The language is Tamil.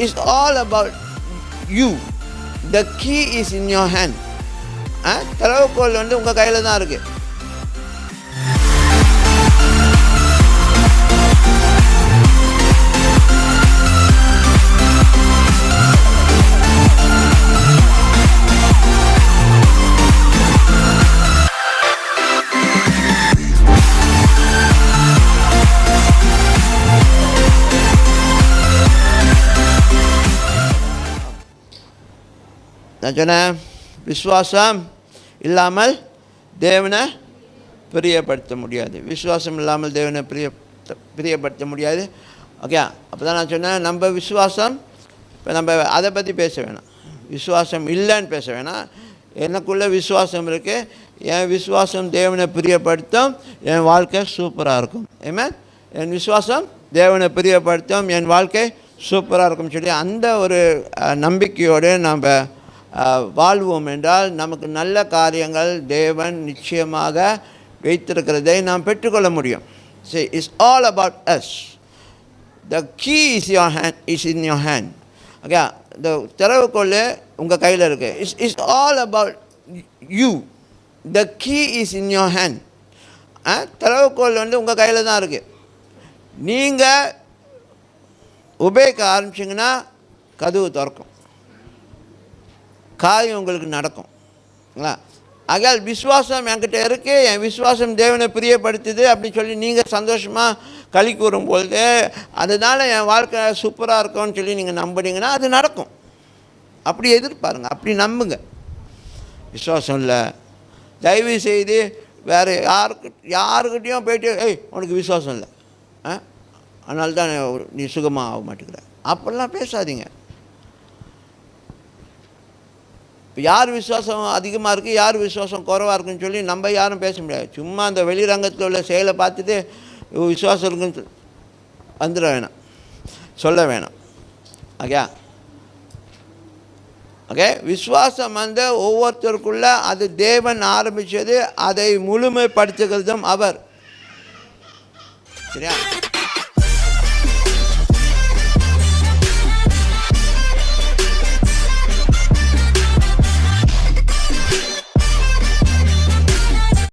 It's all about you. The key is in your hand. திறவுகோல் வந்து உங்கள் கையில் தான் இருக்குது. நான் சொன்னேன், விசுவாசம் இல்லாமல் தேவனை பிரியப்படுத்த முடியாது. விசுவாசம் இல்லாமல் தேவனை பிரியப்படுத்த முடியாது. ஓகே, அப்போ தான் நான் சொன்னேன், நம்ம விசுவாசம், இப்போ நம்ம அதை பற்றி பேச வேணாம், விசுவாசம் இல்லைன்னு பேச வேணாம். எனக்குள்ளே விசுவாசம் இருக்குது, என் விசுவாசம் தேவனை பிரியப்படுத்தும், என் வாழ்க்கை சூப்பராக இருக்கும். ஆமென். என் விசுவாசம் தேவனை பிரியப்படுத்தும், என் வாழ்க்கை சூப்பராக இருக்கும்னு சொல்லி அந்த ஒரு நம்பிக்கையோடு நாம் வாழ்வோம் என்றால் நமக்கு நல்ல காரியங்கள் தேவன் நிச்சயமாக வைத்திருக்கிறதை நாம் பெற்றுக்கொள்ள முடியும். See, it's all about us. The key is in your hand. Okay, இந்த திறவுகோல் உங்கள் கையில் இருக்குது. It's all about you. The key is in your hand. திறவுகோல் வந்து உங்கள் கையில் தான் இருக்குது. நீங்கள் உபயோகிக்க ஆரம்பிச்சிங்கன்னா கதவு திறக்கும், காரியம் உங்களுக்கு நடக்கும். ஆகையால் விசுவாசம் என்கிட்ட இருக்குது, என் விசுவாசம் தேவனை பிரியப்படுத்துது அப்படின்னு சொல்லி நீங்கள் சந்தோஷமாக களி கூறும்பொழுது அதனால் என் வாழ்க்கை சூப்பராக இருக்கும்னு சொல்லி நீங்கள் நம்பினீங்கன்னா அது நடக்கும். அப்படி எதிர்பாருங்க, அப்படி நம்புங்க. விசுவாசம் இல்லை, தயவு செய்து வேறு யாருக்கிட்டையும் போய்ட்டு உனக்கு விசுவாசம் இல்லை அதனால தான் நீ சுகமாக ஆக மாட்டேங்கிற அப்படிலாம் பேசாதீங்க. இப்போ யார் விசுவாசம் அதிகமாக இருக்குது, யார் விசுவாசம் குறைவாக இருக்குன்னு சொல்லி நம்ம யாரும் பேச முடியாது. சும்மா அந்த வெளிரங்கத்தில் உள்ள செயலை பார்த்துட்டு விசுவாசம் இருக்குன்னு வந்துட வேணாம், சொல்ல வேணாம். ஓகே, விசுவாசம் வந்து ஒவ்வொருத்தருக்குள்ள அது தேவன் ஆரம்பித்தது, அதை முழுமைப்படுத்துகிறதும் அவர். சரியா?